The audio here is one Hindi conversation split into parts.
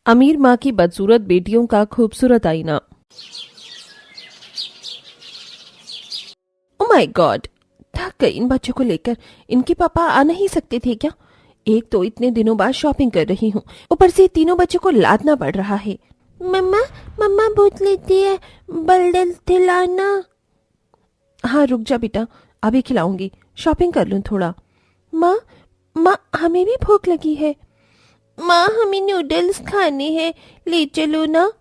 अमीर माँ की बदसूरत बेटियों का खूबसूरत आईना। ओह माय गॉड, थक गई इन बच्चों को लेकर। इनके पापा आ नहीं सकते थे क्या? एक तो इतने दिनों बाद शॉपिंग कर रही हूँ, ऊपर से तीनों बच्चों को लादना पड़ रहा है। मम्मा मम्मा भूख लेती है, बल्डल खिलाना। हाँ रुक जा बेटा, अभी खिलाऊंगी, शॉपिंग कर लूँ थोड़ा। माँ माँ हमें भी भूख लगी है। माँ हमें नूडल्स खाने हैं, ले चलो ना।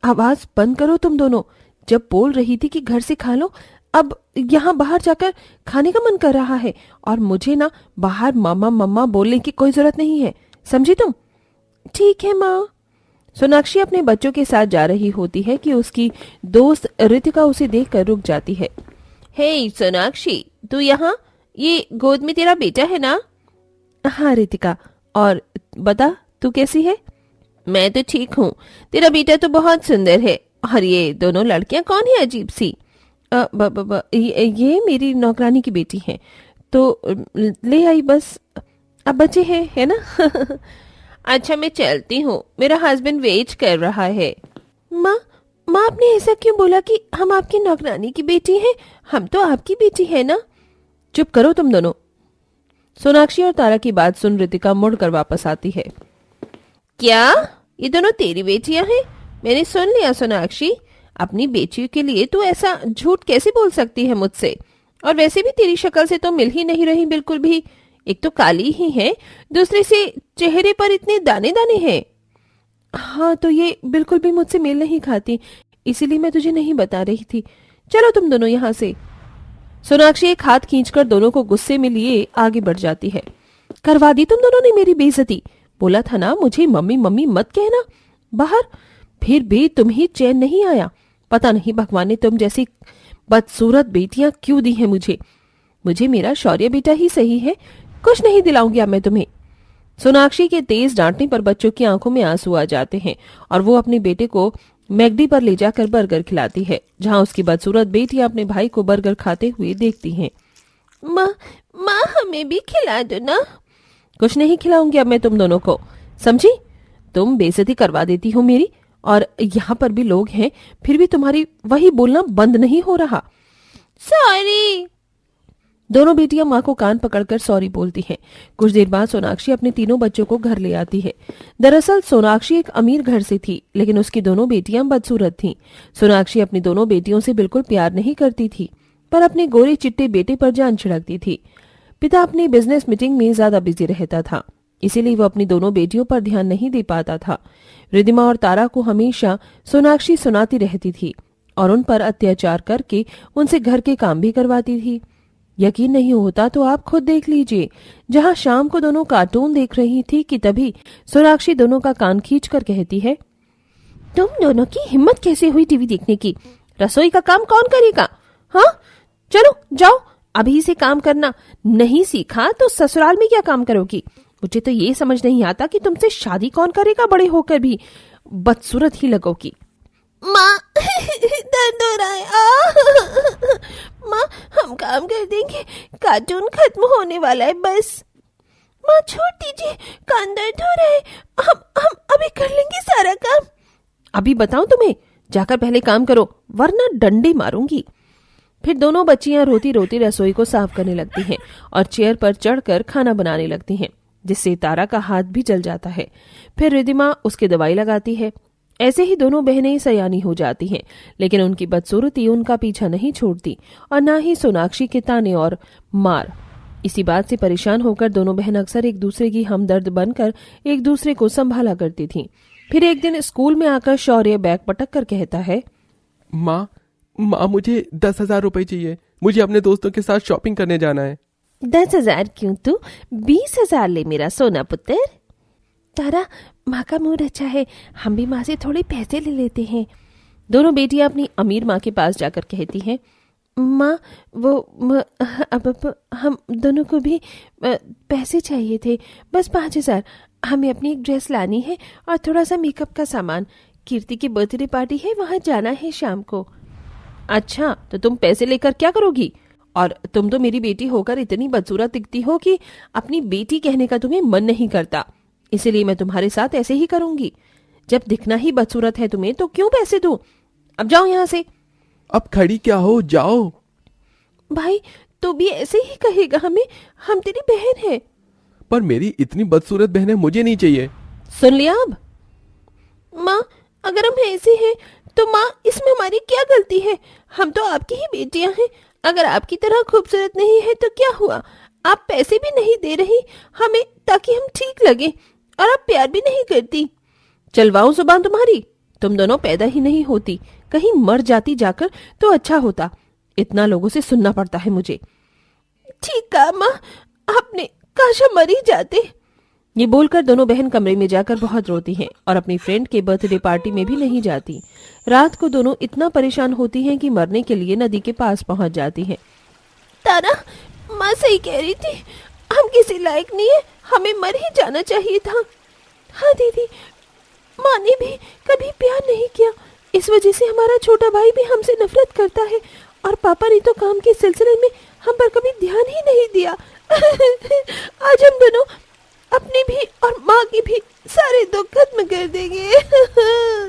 आवाज बंद करो तुम दोनों। जब बोल रही थी कि घर से खा लो, अब यहाँ बाहर जाकर खाने का मन कर रहा है। और मुझे ना बाहर मामा मम्मा बोलने की कोई जरूरत नहीं है, समझी तुम? ठीक है माँ। सोनाक्षी अपने बच्चों के साथ जा रही होती है कि उसकी दोस्त रितिका उसे देखकर रुक जाती है। हे सोनाक्षी, तू यहाँ? ये गोद में तेरा बेटा है ना? हाँ रितिका, और बता तू कैसी है? मैं तो ठीक हूँ, तेरा बेटा तो बहुत सुंदर है। और ये दोनों लड़कियां कौन है अजीब सी? ये मेरी नौकरानी की बेटी है, तो ले आई बस। अब बच्चे हैं, है ना? अच्छा मैं चलती हूँ, मेरा हस्बैंड वेट कर रहा है। माँ माँ आपने ऐसा क्यों बोला कि हम आपकी नौकरानी की बेटी हैं? हम तो आपकी बेटी है ना। चुप करो तुम दोनों। सोनाक्षी और तारा की बात सुन रितिका मुड़कर वापस आती है। क्या ये दोनों तेरी बेटियां हैं? मैंने सुन लिया सोनाक्षी, अपनी बेटियों के लिए तू ऐसा झूठ कैसे बोल सकती है मुझसे? और वैसे भी तेरी शक्ल से तो मिल ही नहीं रही बिल्कुल भी। एक तो काली ही है, दूसरे से चेहरे पर इतने दाने दाने हैं। हाँ तो ये बिल्कुल भी मुझसे मेल नहीं खाती, इसीलिए मैं तुझे नहीं बता रही थी। चलो तुम दोनों यहाँ से। सोनाक्षी एक हाथ खींचकर दोनों को गुस्से में लिए आगे बढ़ जाती है। करवा दी तुम दोनों ने मेरी बेइज्जती। बोला था ना मुझे मम्मी मम्मी मत कहना बाहर, फिर भी तुम ही चैन नहीं आया। पता नहीं भगवान ने तुम जैसी बदसूरत बेटियां क्यों दी हैं मुझे। मुझे मेरा शौर्य बेटा ही सही है, कुछ नहीं दिलाऊंगी अब मैं तुम्हें। सोनाक्षी के तेज डांटने पर बच्चों की आंखों में आंसू आ जाते हैं और वो अपने बेटे को मैकडी पर ले जाकर बर्गर खिलाती है, जहां उसकी बदसूरत बेटियां अपने भाई को बर्गर खाते हुए देखती हैं। माँ माँ हमें भी खिला दो ना। कुछ नहीं खिलाऊंगी अब मैं तुम दोनों को, समझी? तुम बेइज्जती करवा देती हो मेरी, और यहाँ पर भी लोग हैं फिर भी तुम्हारी वही बोलना बंद नहीं हो रहा। सॉरी। दोनों बेटियां माँ को कान पकड़कर सॉरी बोलती हैं। कुछ देर बाद सोनाक्षी अपने तीनों बच्चों को घर ले आती है। दरअसल सोनाक्षी एक अमीर घर से थी, लेकिन उसकी दोनों बेटियां बदसूरत थीं। सोनाक्षी अपनी दोनों बेटियों से बिल्कुल प्यार नहीं करती थी, पर अपने गोरे चिट्टे बेटे पर जान छिड़कती थी। पिता अपनी बिजनेस मीटिंग में ज्यादा बिजी रहता था, इसीलिए वो अपनी दोनों बेटियों पर ध्यान नहीं दे पाता था। रिद्धिमा और तारा को हमेशा सोनाक्षी सुनाती रहती थी और उन पर अत्याचार करके उनसे घर के काम भी करवाती थी। यकीन नहीं होता तो आप खुद देख लीजिए, जहां शाम को दोनों कार्टून देख रही थी कि तभी सोनाक्षी दोनों का कान खींचकर कहती है, तुम दोनों की हिम्मत कैसे हुई टीवी देखने की? रसोई का काम कौन करेगा? हाँ चलो जाओ, अभी से काम करना। नहीं सीखा तो ससुराल में क्या काम करोगी? मुझे तो ये समझ नहीं आता कि तुमसे शादी कौन करेगा बड़े होकर भी, बदसूरत ही लगोगी। माँ दर्द हो रहा है। माँ हम काम कर देंगे, कार्टून खत्म होने वाला है बस। माँ छोड़ दीजिए, कान दर्द हो रहा है, हम अभी कर लेंगे सारा काम। अभी बताऊं तुम्हें? जाकर पहले काम करो वरना डंडे मारूंगी। फिर दोनों बच्चियां रोती रोती रसोई को साफ करने लगती हैं और चेयर पर चढ़कर खाना बनाने लगती हैं, जिससे तारा का हाथ भी जल जाता है। फिर रिद्धिमा उसकी दवाई लगाती है। ऐसे ही दोनों बहनें सयानी हो जाती हैं, लेकिन उनकी बदसूरती उनका पीछा नहीं छोड़ती और न ही सोनाक्षी के ताने और मार। इसी बात से परेशान होकर दोनों बहन अक्सर एक दूसरे की हमदर्द बनकर एक दूसरे को संभाला करती थीं। फिर एक दिन स्कूल में आकर शौर्य बैग पटक कर कहता है, माँ मुझे 10,000 रुपए चाहिए, मुझे अपने दोस्तों के साथ शॉपिंग करने जाना है। 10,000 क्यों, तू 20,000 ले मेरा सोना पुत्र। तारा माँ का मूड अच्छा है, हम भी माँ से थोड़े पैसे ले लेते हैं। दोनों बेटियां अपनी अमीर माँ के पास जाकर कहती हैं, माँ अब हम दोनों को भी पैसे चाहिए थे, बस 5,000। हमें अपनी एक ड्रेस लानी है और थोड़ा सा मेकअप का सामान। कीर्ति की बर्थडे पार्टी है, वहां जाना है शाम को। अच्छा तो तुम पैसे लेकर क्या करोगी? और तुम तो मेरी बेटी होकर इतनी बदसूरत दिखती हो कि अपनी बेटी कहने का तुम्हें मन नहीं करता, इसीलिए मैं तुम्हारे साथ ऐसे ही करूंगी। जब दिखना ही बदसूरत है तुम्हें तो क्यों पैसे दूं? अब जाओ यहाँ से। अब खड़ी क्या हो, जाओ। भाई तू भी ऐसे ही कहेगा हमें? हम तेरी बहन है। पर मेरी इतनी बदसूरत बहनें मुझे नहीं चाहिए। सुन लिया अब? माँ अगर हम ऐसे हैं तो माँ इसमें हमारी क्या गलती है? हम तो आपकी ही बेटियां हैं। अगर आपकी तरह खूबसूरत नहीं है तो क्या हुआ? आप पैसे भी नहीं दे रही हमें ताकि हम ठीक लगे, और आप प्यार भी नहीं करती। चलवाऊं जुबान तुम्हारी? तुम दोनों पैदा ही नहीं होती, कहीं मर जाती जाकर तो अच्छा होता। इतना लोगों से सुनना पड़ता है मुझे। ठीक कहा माँ, आपने काश हम मर ही जाते। ये बोलकर दोनों बहन कमरे में जाकर बहुत रोती हैं और अपनी फ्रेंड के बर्थडे पार्टी में भी नहीं जाती। रात को दोनों इतना परेशान होती हैं कि मरने के लिए नदी के पास पहुंच जाती हैं। तारा, माँ सही कह रही थी, हम किसी लायक नहीं है, हमें मर ही जाना चाहिए था। हाँ दीदी, माँ ने भी कभी प्यार नहीं किया, इस वजह से हमारा छोटा भाई भी हमसे नफरत करता है, और पापा ने तो काम के सिलसिले में हम पर कभी ध्यान ही नहीं दिया। आज हम दोनों अपनी भी और माँ की भी सारे दुख खत्म कर देंगे।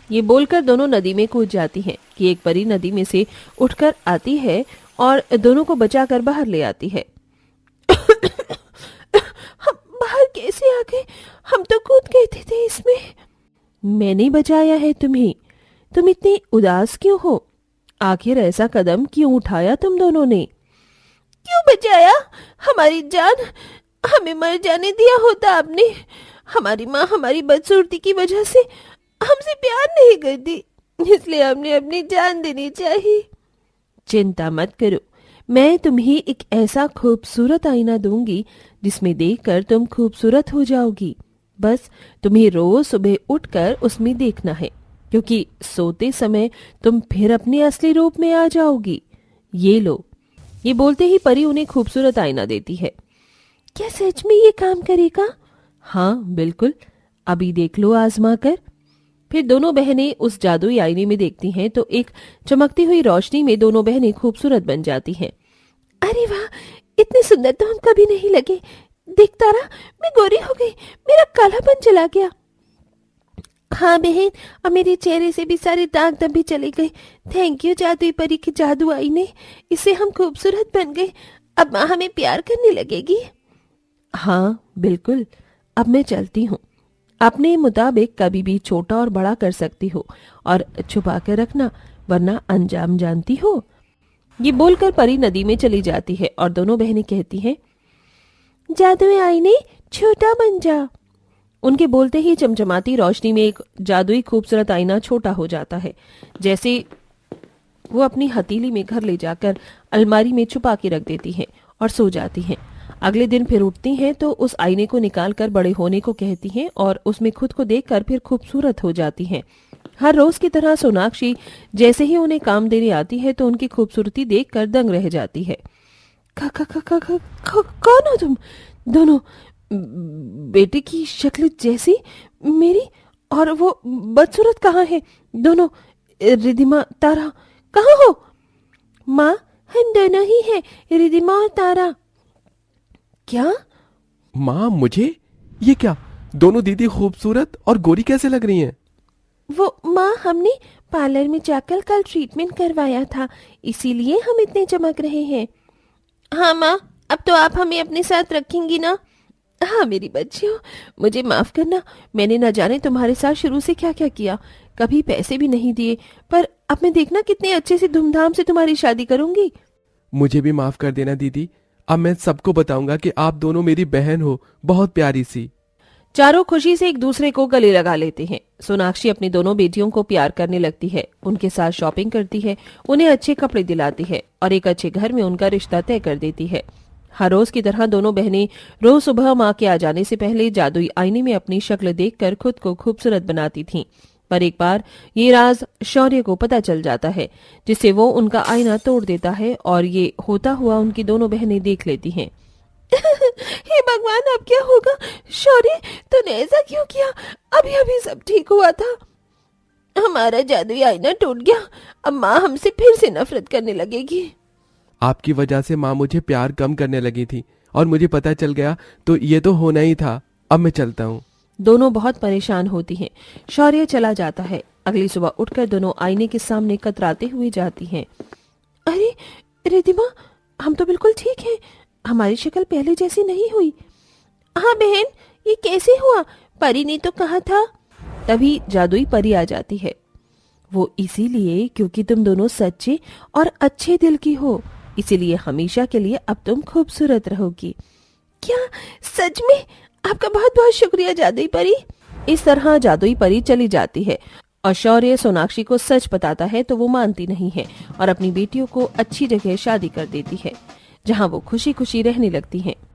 ये बोलकर दोनों नदी में कूद जाती हैं कि एक परी नदी में से उठकर आती है और दोनों को बचाकर बाहर ले आती है। हम बाहर कैसे आ गए? हम तो कूद गए थे इसमें। मैंने बचाया है तुम्हें। तुम इतनी उदास क्यों हो? आखिर ऐसा कदम क्यों उठाया तुम दोनों ने? क्यों बचाया? हमारी जान, हमें मर जाने दिया होता आपने। हमारी माँ हमारी बदसूरती की वजह से हमसे प्यार नहीं करती, इसलिए हमने अपनी जान देनी चाहिए। चिंता मत करो, मैं तुम्हें एक ऐसा खूबसूरत आईना दूंगी जिसमें देखकर तुम खूबसूरत हो जाओगी। बस तुम्हें रोज सुबह उठकर उसमें देखना है, क्योंकि सोते समय तुम फिर अपने असली रूप में आ जाओगी। ये लो। ये बोलते ही परी उन्हें खूबसूरत आईना देती है। क्या सच में ये काम करेगा? हाँ बिल्कुल, अभी देख लो आजमा कर। फिर दोनों बहनें उस जादुई आईने में देखती हैं तो एक चमकती हुई रोशनी में दोनों बहनें खूबसूरत बन जाती हैं। अरे वाह, इतने सुंदर तो हम कभी नहीं लगे। देख तारा, मैं गोरी हो गई, मेरा कालापन चला गया। हाँ बहन, और मेरे चेहरे से भी सारे दाग धब्बे चले गए। थैंक यू जादुई परी के जादू आईने, इससे हम खूबसूरत बन गए। अब माँ हमें प्यार करने लगेगी। हाँ बिल्कुल, अब मैं चलती हूँ। अपने मुताबिक कभी भी छोटा और बड़ा कर सकती हो, और छुपा कर रखना, वरना अंजाम जानती हो। ये बोलकर परी नदी में चली जाती है और दोनों बहनें कहती हैं, जादुई आईने छोटा बन जा। उनके बोलते ही चमचमाती रोशनी में एक जादुई खूबसूरत आईना छोटा हो जाता है। जैसे वो अपनी हथेली में घर ले जाकर अलमारी में छुपा के रख देती हैं और सो जाती हैं। अगले दिन फिर उठती हैं तो उस आईने को निकालकर बड़े होने को कहती हैं और उसमें खुद को देखकर फिर खूबसूरत हो जाती हैं। हर रोज की तरह सोनाक्षी जैसे ही उन्हें काम देने आती है तो उनकी खूबसूरती देखकर दंग रह जाती है। कौन हो तुम दोनों? बेटे की शक्ल जैसी मेरी, और वो बदसूरत कहाँ है दोनों? रिधिमा, तारा कहाँ हो? माँ हम दोनों ही हैं, रिधिमा और तारा। क्या? माँ मुझे? ये क्या, दोनों दीदी खूबसूरत और गोरी कैसे लग रही हैं? वो माँ, हमने पार्लर में जाकर कल ट्रीटमेंट करवाया था, इसीलिए हम इतने चमक रहे हैं। हाँ माँ, अब तो आप हमें अपने साथ रखेंगी ना? हाँ मेरी बच्चियों, मुझे माफ करना, मैंने न जाने तुम्हारे साथ शुरू से क्या क्या किया। कभी पैसे भी नहीं दिए, पर अब मैं देखना कितने अच्छे से धूमधाम से तुम्हारी शादी करूंगी। मुझे भी माफ कर देना दीदी, अब मैं सबको बताऊंगा कि आप दोनों मेरी बहन हो, बहुत प्यारी सी। चारों खुशी से एक दूसरे को गले लगा लेते हैं। सोनाक्षी अपनी दोनों बेटियों को प्यार करने लगती है, उनके साथ शॉपिंग करती है, उन्हें अच्छे कपड़े दिलाती है और एक अच्छे घर में उनका रिश्ता तय कर देती है। हर रोज की तरह दोनों बहनें रोज सुबह माँ के आ जाने से पहले जादुई आईने में अपनी शक्ल देखकर खुद को खूबसूरत बनाती थीं। पर एक बार ये राज शौर्य को पता चल जाता है, जिससे वो उनका आईना तोड़ देता है और ये होता हुआ उनकी दोनों बहनें देख लेती हैं। हे भगवान, अब क्या होगा? शौर्य, तूने ऐसा क्यों किया? अभी अभी सब ठीक हुआ था। हमारा जादुई आईना टूट गया, अब माँ हमसे फिर से नफरत करने लगेगी। आपकी वजह से माँ मुझे प्यार कम करने लगी थी और मुझे पता चल गया तो ये तो होना ही था। अब मैं चलता हूँ। दोनों बहुत परेशान होती हैं। शौर्य चला जाता है। अगली सुबह उठकर दोनों आईने के सामने कतराते हुए जाती हैं। अरे रिद्धिमा, हम तो बिल्कुल ठीक हैं। हमारी शक्ल पहले जैसी नहीं हुई। हाँ बहन, ये कैसे हुआ? परी ने तो कहा था। तभी जादुई परी आ जाती है। वो इसीलिए क्योंकि तुम दोनों सच्चे और अच्छे दिल की हो, इसीलिए हमेशा के लिए अब तुम खूबसूरत रहोगी। क्या सच में? आपका बहुत बहुत शुक्रिया जादुई परी। इस तरह जादुई परी चली जाती है और शौर्य सोनाक्षी को सच बताता है तो वो मानती नहीं है और अपनी बेटियों को अच्छी जगह शादी कर देती है, जहाँ वो खुशी खुशी रहने लगती हैं।